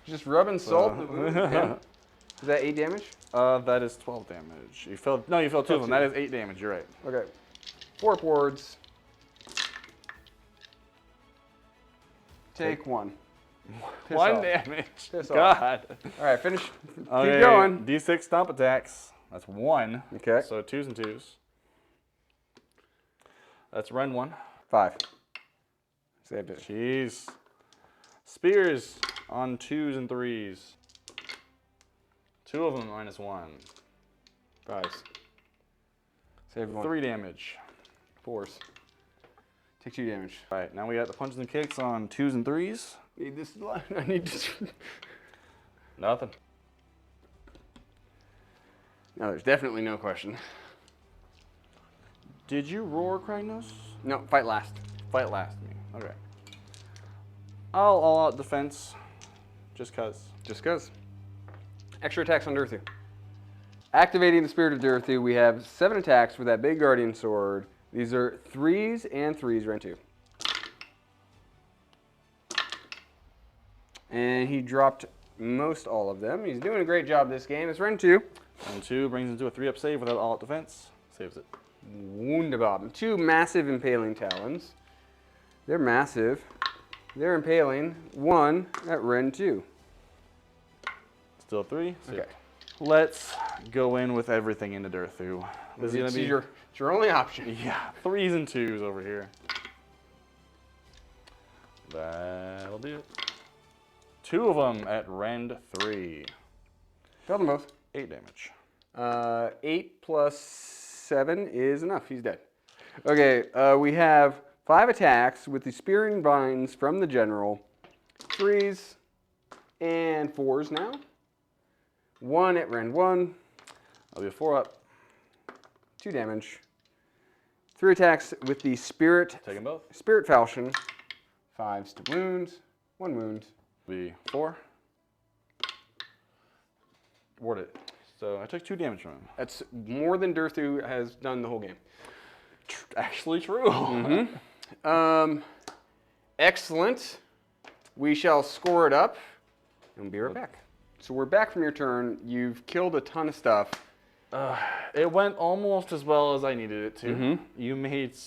Just rubbing salt in the wound. Yeah. Is that 8 damage? That is 12 damage. You filled 2 of them. 2. That is 8 damage. You're right. Okay. 4 wards. Take 1. Piss 1 off. damage. Piss off. God. All right, finish. Okay, Keep going. D6 stomp attacks. That's 1. Okay. So 2s and 2s. That's rend 1. 5. Saved it. Jeez. Spears on 2s and 3s. 2 of them -1. 5s. Saved 1. 3 damage. 4s. Take 2 damage. All right, now we got the punches and kicks on 2s and 3s. Need this line. I need to. Nothing. No, there's definitely no question. Did you roar, Kragnos? No, fight last. Fight last me. Okay. I'll all out defense. Just cause. Just cause. Extra attacks on Durthu. Activating the Spirit of Durthu, we have 7 attacks with that big Guardian Sword. These are 3s and 3s, rend 2. And he dropped most all of them. He's doing a great job this game. It's rend 2. And 2 brings him to a 3-up save without all out defense. Saves it. Wunderbar. 2 massive Impaling Talons. They're massive. They're impaling 1 at rend 2. Still 3. Saved. Okay. Let's go in with everything into Durthu. This is gonna It's be your only option. yeah, 3s and 2s over here. That'll do it. 2 of them at rend 3. Kill them both. 8 damage. 8 plus 7 is enough. He's dead. Okay, we have 5 attacks with the Spearing Vines from the General. 3s and 4s now. 1 at rend 1. That'll be a 4-up. 2 damage. 3 attacks with the Spirit Take them both. Falchion. 5s to wound. 1 wound. Be 4. Ward it. So I took 2 damage from him. That's more than Durthu has done the whole game. Actually true. Excellent. We shall score it up and we'll be right back. So we're back from your turn. You've killed a ton of stuff. It went almost as well as I needed it to. You made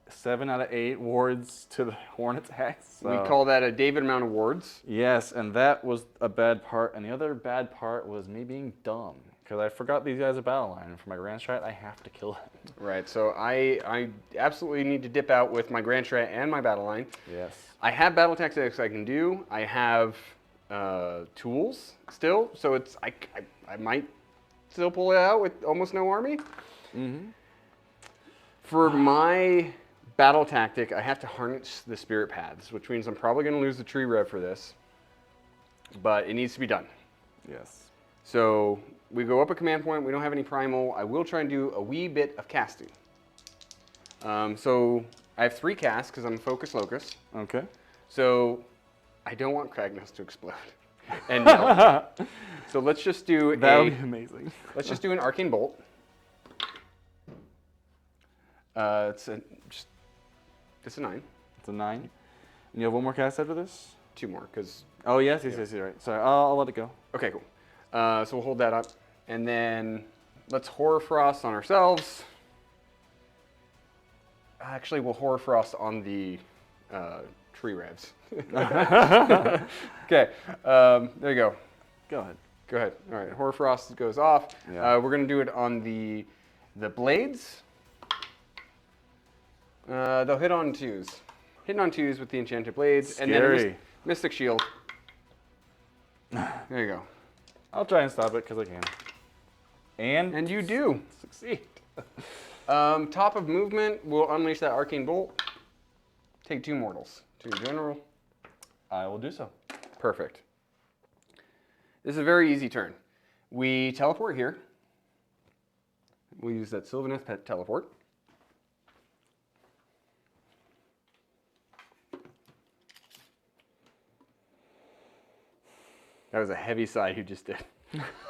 7 out of 8 wards to the horn attacks. We call that a David amount of wards. Yes, and that was a bad part. And the other bad part was me being dumb. Because I forgot these guys are battle line. And for my grand strat, I have to kill them. Right, so I absolutely need to dip out with my Grand Strat and my battle line. Yes. I have battle tactics I can do. I have tools still, so it's I might still pull it out with almost no army. For my battle tactic, I have to harness the Spirit Paths, which means I'm probably going to lose the tree rev for this, but it needs to be done. Yes. So we go up a command point. We don't have any primal. I will try and do a wee bit of casting. So I have 3 casts because I'm a Focus Locus. Okay. So I don't want Kragnos to explode. And no. So let's just do That would be amazing. let's just do an Arcane Bolt. It's a 9. It's a 9. And you have 1 more cast after this? 2 more because Oh, yes, you're right. Sorry, I'll let it go. okay, cool. So we'll hold that up, and then let's Horror Frost on ourselves. Actually, we'll Horror Frost on the tree revs. Okay, there you go. Go ahead. Go ahead. All right, Horror Frost goes off. Yeah. We're gonna do it on the blades. They'll hit on 2s. Hitting on 2s with the enchanted blades, and then Scary. Mystic Shield. There you go. I'll try and stop it because I can. And you do. Succeed. Top of movement will unleash that Arcane Bolt. Take 2 mortals to your general. I will do so. Perfect. This is a very easy turn. We teleport here. We'll use that Sylvaneth pet teleport. That was a heavy sigh you just did.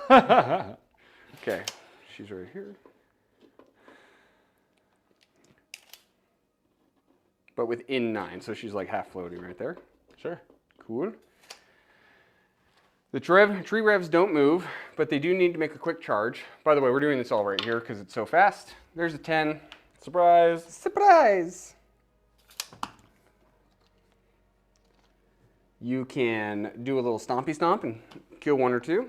Okay, she's right here. But within 9, so she's like half floating right there. Sure. Cool. The tree revs don't move, but they do need to make a quick charge. By the way, we're doing this all right here because it's so fast. There's a 10. Surprise. Surprise! You can do a little stompy stomp and kill 1 or 2.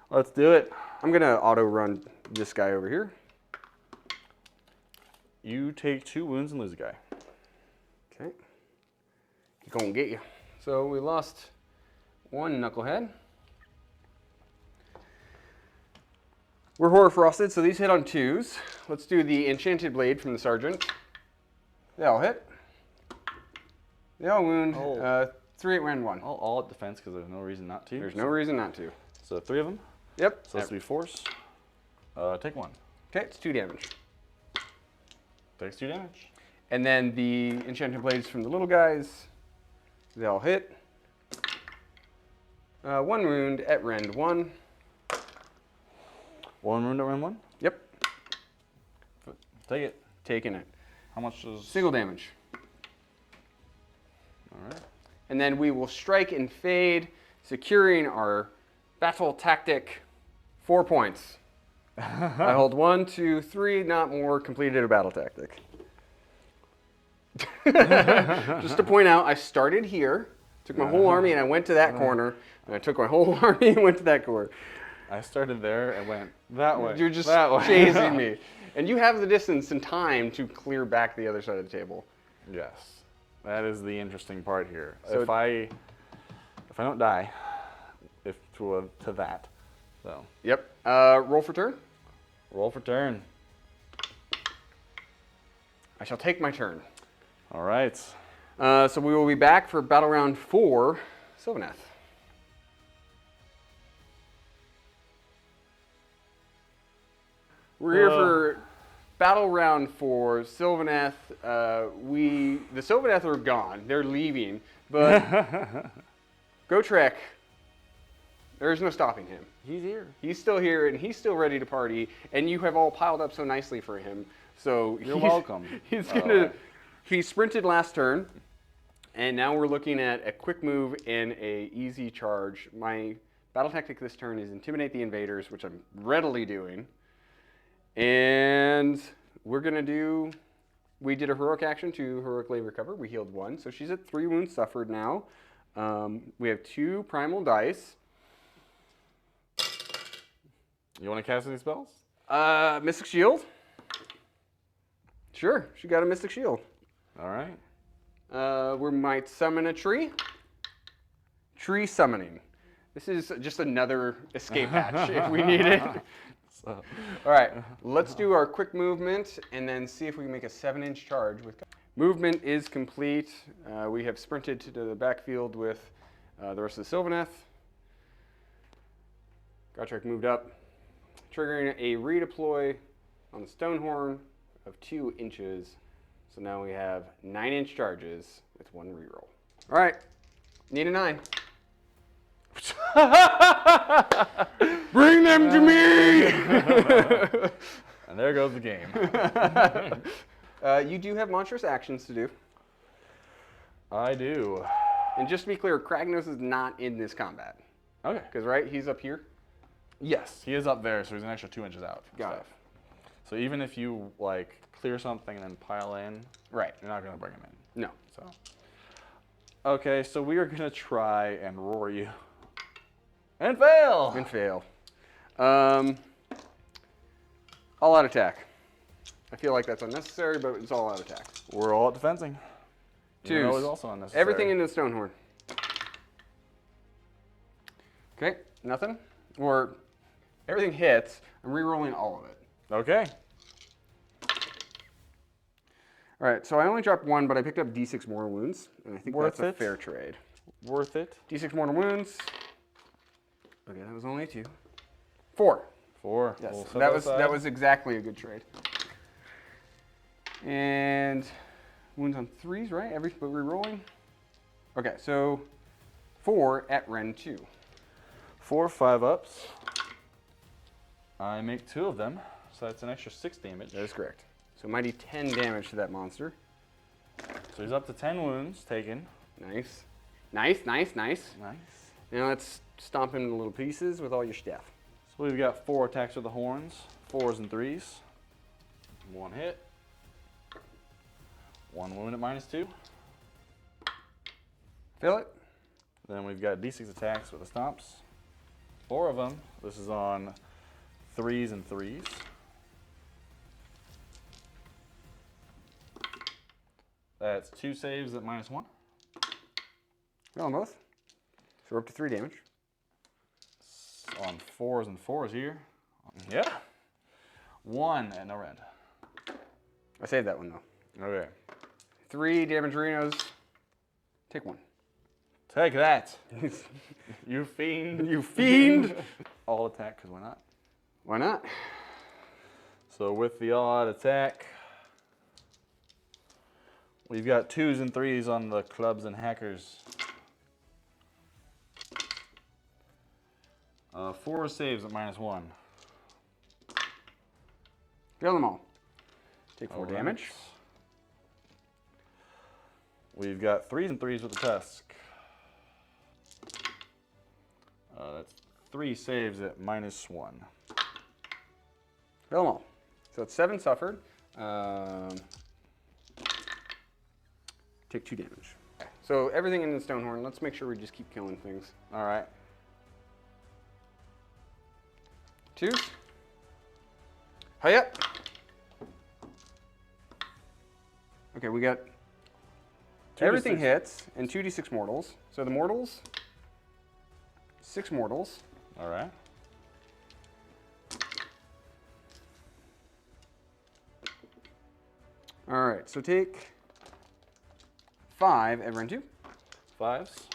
Let's do it. I'm gonna auto run this guy over here. You take 2 wounds and lose a guy. Okay. Gonna get you. So we lost 1 knucklehead. We're horror frosted, so these hit on 2s. Let's do the enchanted blade from the sergeant. They all hit. They all wound. Oh. 3 and 1. All at defense because there's no reason not to. There's no reason not to. So 3 of them. Yep. So this will be force. Take 1. Okay, it's 2 damage. Takes 2 damage. And then the enchanted blades from the little guys. They all hit. 1 wound at rend 1. 1 wound at round 1. Yep. Take it. Taking it. How much does? Single damage. All right. And then we will strike and fade, securing our battle tactic 4 points. I hold 1, 2, 3, not more, completed a battle tactic. Just to point out, I started here, took my whole army and I went to that corner, and I took my whole army and went to that corner. I started there and went that way. You're just that way. chasing me. And you have the distance and time to clear back the other side of the table. Yes. That is the interesting part here. So if I don't die, to that, so Yep. Roll for turn. roll for turn. I shall take my turn. All right. So we will be back for battle round 4, Sylvaneth. We're here for battle round 4, Sylvaneth. The Sylvaneth are gone. They're leaving. But Gotrek, there's no stopping him. He's here. He's still here and he's still ready to party. And you have all piled up so nicely for him. So You're welcome. He sprinted last turn. And now we're looking at a quick move and a easy charge. My battle tactic this turn is intimidate the invaders, which I'm readily doing. And we're gonna do, we did a heroic action to heroically recover. We healed 1, so she's at 3 wounds suffered now. We have 2 primal dice. You want to cast any spells? Mystic Shield. Sure, she got a Mystic Shield. All right. We might summon a tree. Tree summoning. This is just another escape hatch if we need it. So, All right, let's do our quick movement and then see if we can make a 7-inch charge. Movement is complete. We have sprinted to the backfield with the rest of the Sylvaneth. Gotrek moved up, triggering a redeploy on the Stonehorn of 2 inches. So now we have 9-inch charges with 1 reroll. All right, need a 9. Bring them to me! and there goes the game. You do have monstrous actions to do. I do. And just to be clear, Kragnos is not in this combat. Okay. Because, right, he's up here? Yes, he is up there, so he's an extra 2 inches out. from Got stuff. So even if you like clear something and then pile in, Right. you're not gonna bring him in. No. So. Okay, so we are gonna try and roar you. And fail! And fail. All out attack. I feel like that's unnecessary, but it's all out attack. We're all at defensing. Even though Twos. it's also unnecessary. Everything into the Stonehorn. Okay, nothing. Or everything hits. I'm re-rolling all of it. Okay. All right, so I only dropped 1, but I picked up D6 mortal wounds, and I think Worth that's a it. fair trade. Worth it. D6 mortal wounds. Okay, that was only 2. 4. 4. Yes, We'll set that aside. was exactly a good trade. And wounds on 3s, right? But we're rolling. Okay, so 4 at Ren 2. 4 5-ups. I make 2 of them, so that's an extra 6 damage. That is correct. So mighty 10 damage to that monster. So he's up to 10 wounds taken. Nice. Nice. Nice. Now let's stomp him into little pieces with all your stuff. So we've got 4 attacks with the horns, 4s and 3s. 1 hit. 1 wound at -2. Fill it. Then we've got D6 attacks with the stomps. 4 of them. This is on 3s and 3s. That's 2 saves at -1. Fill them both. So we're up to 3 damage. On 4s and 4s here. Yeah. 1 at no rend. I saved that one though. Okay. 3 damage Rhinos. Take 1. Take that. You fiend. You fiend! All attack, because why not? Why not? So with the all-out attack, we've got 2s and 3s on the clubs and hackers. 4 saves at -1. Fill them all. Take 4 All right. damage. We've got 3s and 3s with the tusk. That's 3 saves at -1. Fill them all. So it's 7 suffered. Take 2 damage. Okay. So everything in the Stonehorn, let's make sure we just keep killing things. All right. 2s. Hi-ya! Okay, we got everything 2d6. hits and 2d6 mortals. So the mortals, 6 mortals. All right. All right, so take 5 at Ren 2. 5s.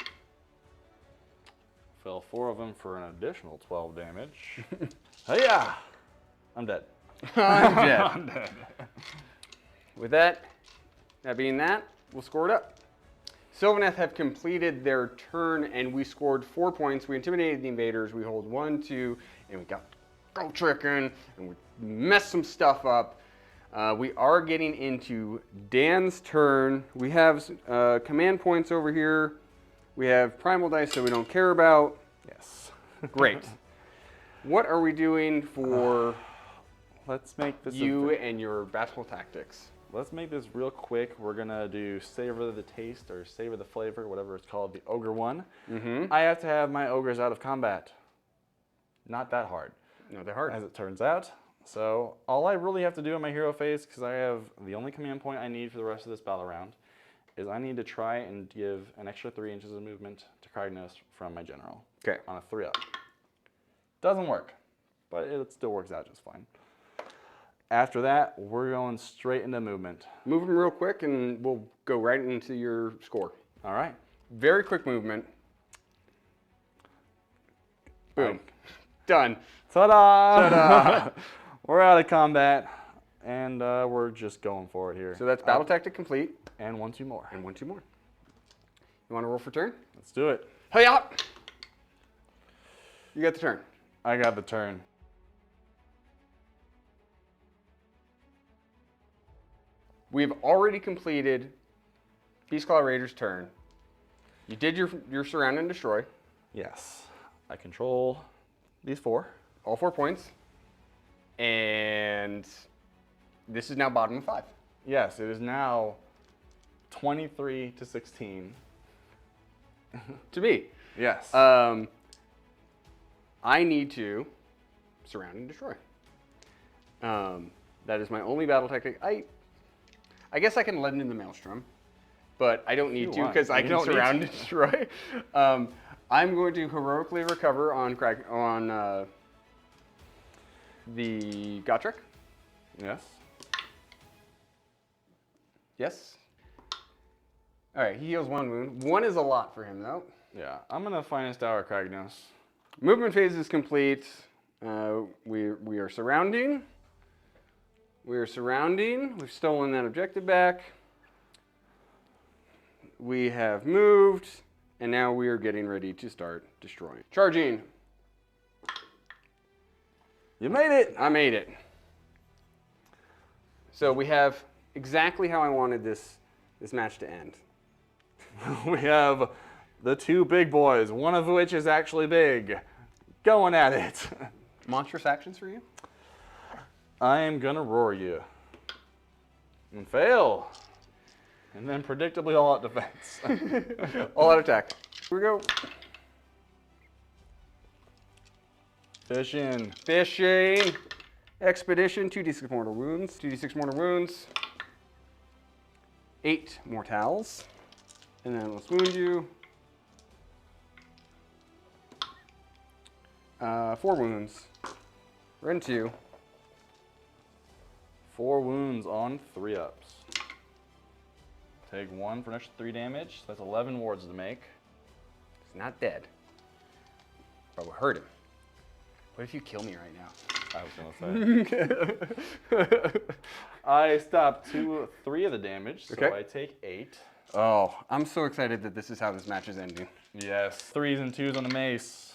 Fell 4 of them for an additional 12 damage. Hiya! I'm dead. I'm dead. I'm dead. With that being that, we'll score it up. Sylvaneth have completed their turn, and we scored 4 points. We intimidated the invaders. We hold 1, 2, and we got go tricking, and we messed some stuff up. We are getting into Dan's turn. We have command points over here. We have primal dice that we don't care about. Yes. Great. What are we doing for Let's make this you and your battle tactics? Let's make this real quick. We're gonna do savor the taste or savor the flavor, whatever it's called, the ogre one. Mm-hmm. I have to have my ogres out of combat. Not that hard, No, they're hard. as it turns out. So all I really have to do in my hero phase, because I have the only command point I need for the rest of this battle round, is I need to try and give an extra 3 inches of movement to Kragnos from my general. Okay. On a 3-up. Doesn't work, but it still works out just fine. After that, we're going straight into movement. Move them real quick, and we'll go right into your score. All right. Very quick movement. Boom. Done. Ta-da! Ta-da! We're out of combat, and we're just going for it here. So that's battle tactic complete. And 1, 2 more. And 1, 2 more. You want to roll for turn? Let's do it. Hey up! You got the turn. I got the turn. We've already completed Beastclaw Raider's turn. You did your surround and destroy. Yes. I control these 4. All 4 points. And this is now bottom of 5. Yes, it is now 23 to 16. To be. Yes. I need to surround and destroy. That is my only battle tactic. I guess I can let in the Maelstrom, but I don't need to because I can surround and destroy. I'm going to heroically recover on the Gotrek. Yes. Yes. All right, he heals 1 wound. 1 is a lot for him, though. Yeah, I'm gonna Finest Hour Kragnos. Movement phase is complete. We are surrounding. We are surrounding. We've stolen that objective back. We have moved, and now we are getting ready to start destroying. Charging. You made it! I made it. So we have exactly how I wanted this match to end. We have the 2 big boys, one of which is actually big, going at it. Monstrous actions for you? I am gonna roar you. And fail. And then predictably all out defense. All out attack. Here we go. Fishing. Fishing. Expedition. 2d6 mortal wounds. 2d6 mortal wounds. 8 mortals. And then let's wound you. 4 wounds. Run 2. 4 wounds on 3-ups. Take 1 for an extra 3 damage. That's 11 wards to make. He's not dead. But we'll hurt him. What if you kill me right now? I was gonna say. I stopped 3 of the damage, so Okay. I take 8. Oh, I'm so excited that this is how this match is ending. Yes. 3s and 2s on the mace.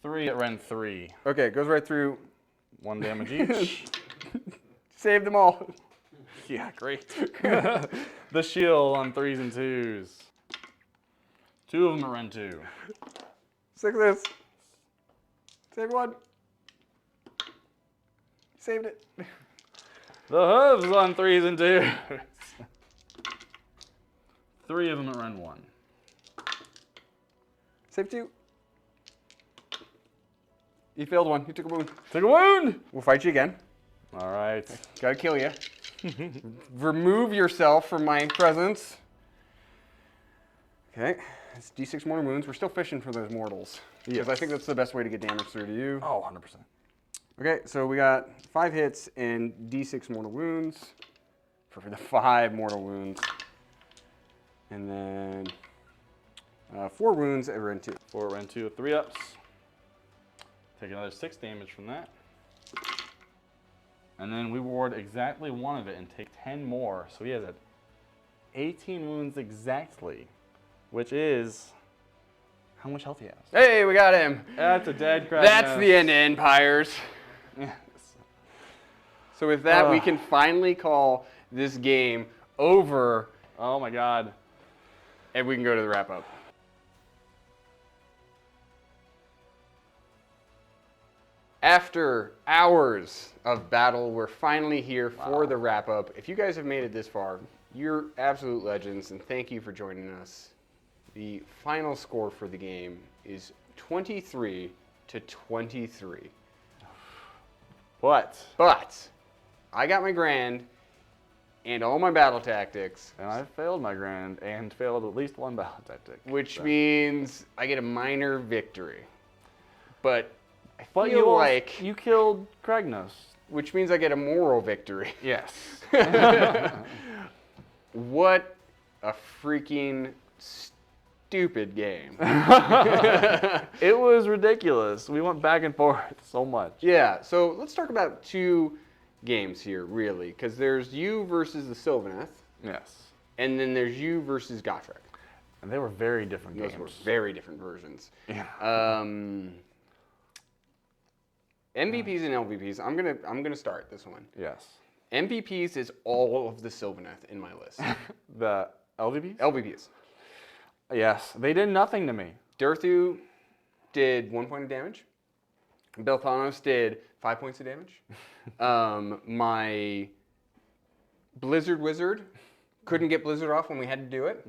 3 at Ren 3. Okay, it goes right through. 1 damage each. Save them all. Yeah, great. The shield on 3s and 2s. 2 of them at Ren 2. 6 this. Save 1. Saved it. The hooves on 3s and 2s. 3 of them at Ren 1. Save 2. You failed 1. You took a wound. Took a wound! We'll fight you again. All right. Gotta kill you. Remove yourself from my presence. Okay. It's d6 mortal wounds. We're still fishing for those mortals. Because I think that's the best way to get damage through to you. Oh, 100%. Okay, so we got 5 hits and d6 mortal wounds for the 5 mortal wounds. And then 4 wounds at Ren 2. 4 at Ren 2 with 3-ups. Take another 6 damage from that. And then we ward exactly 1 of it and take 10 more. So he has 18 wounds exactly, which is how much health he has. Hey, we got him. That's a dead crab. That's the end of Empires. Yes. So with that, we can finally call this game over, Oh my god. and we can go to the wrap-up. After hours of battle, we're finally here for the wrap-up. If you guys have made it this far, you're absolute legends, and thank you for joining us. The final score for the game is 23-23. What? But I got my grand and all my battle tactics, And I failed my grand and failed at least 1 battle tactic. which means I get a minor victory. But I But feel like, you killed Kragnos. which means I get a moral victory. Yes. What a freaking stupid game. It was ridiculous. We went back and forth so much. Yeah, so let's talk about 2 games here, really, because there's you versus the Sylvaneth, Yes. and then there's you versus Gotrek. And they were very different Those games. were very different versions. Yeah. MVPs and LVPs. I'm gonna start this one. Yes. MVPs is all of the Sylvaneth in my list. The LVPs? LVPs. Yes. They did nothing to me. Durthu did 1 point of damage. Belthanos did 5 points of damage. My Blizzard Wizard couldn't get Blizzard off when we had to do it.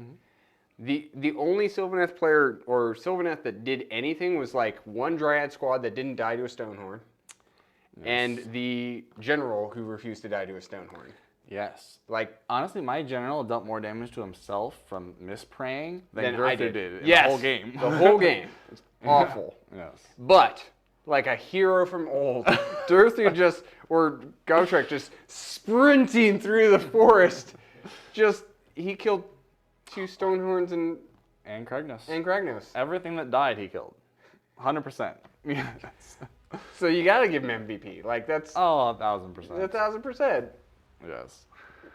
The only Sylvaneth player or Sylvaneth that did anything was like 1 Dryad squad that didn't die to a Stonehorn. And the general who refused to die to a Stonehorn. Yes. Like, Honestly, my general dealt more damage to himself from mispraying than I Gertrude did. did in Yes, the whole game. The whole game. It's awful. Yes. But, like a hero from old, Dorothy or Gotrek just sprinting through the forest. He killed 2 Stonehorns and And Kragnos. Kragnos. Everything that died, he killed. 100%. Yes. So you got to give him MVP. Like, that's Oh, 1,000%. 1,000%. Yes.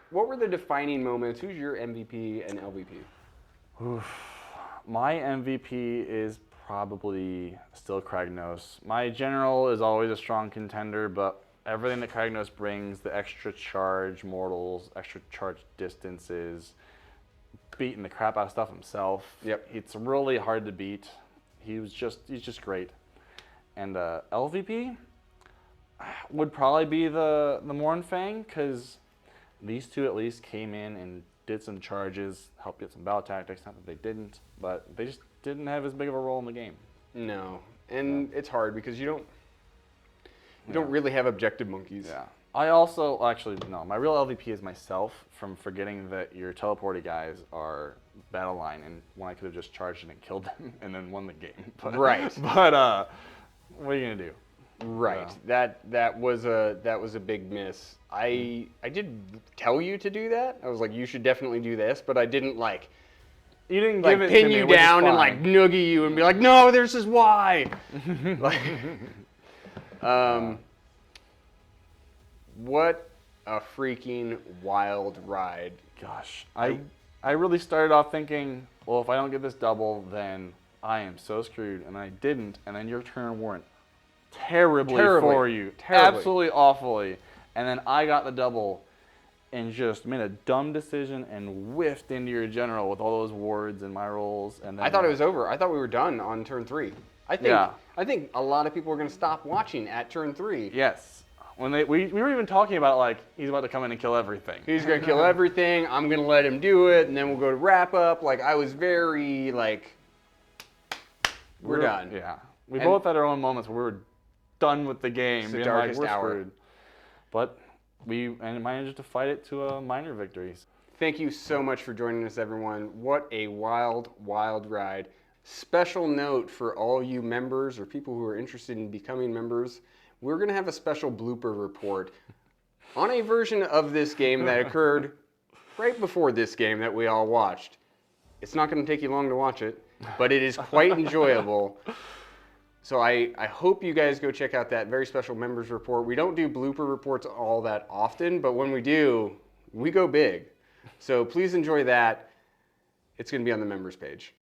What were the defining moments? Who's your MVP and LVP? My MVP is probably still Kragnos. My general is always a strong contender, but everything that Kragnos brings, the extra charge mortals, extra charge distances, beating the crap out of stuff himself. Yep. It's really hard to beat. He's just great. And LVP would probably be the Mournfang, because these two at least came in and did some charges, helped get some battle tactics. Not that they didn't, but they just didn't have as big of a role in the game. No. And it's hard because you don't really have objective monkeys. Yeah. I also, actually, no, my real LVP is myself, from forgetting that your teleporty guys are battle line, and when I could have just charged in and killed them and then won the game. But, Right. But what are you gonna do? Right. Yeah. That was a big miss. I did tell you to do that. I was like, you should definitely do this, but I didn't You didn't like give it pin to me, you which is down and fine. like noogie you and be like, no, this is why. Like, what a freaking wild ride. Gosh, I really started off thinking, well, if I don't get this double, then I am so screwed, and I didn't, and then your turn went terribly for you. Terribly. Absolutely awfully. And then I got the double and just made a dumb decision and whiffed into your general with all those wards and my rolls. And then I thought it was over. I thought we were done on turn 3. I think a lot of people were going to stop watching at turn 3. Yes. When we were even talking about, like, he's about to come in and kill everything. He's going to kill everything. I'm going to let him do it, and then we'll go to wrap up. Like, I was very, like, we're done. Yeah. We And- both had our own moments where we were done with the game. It's the being like, darkest we're hour. screwed. But we managed to fight it to minor victories. Thank you so much for joining us, everyone. What a wild, wild ride. Special note for all you members or people who are interested in becoming members, we're going to have a special blooper report on a version of this game that occurred right before this game that we all watched. It's not going to take you long to watch it, but it is quite enjoyable. So I hope you guys go check out that very special members report. We don't do blooper reports all that often, but when we do, we go big. So please enjoy that. It's going to be on the members page.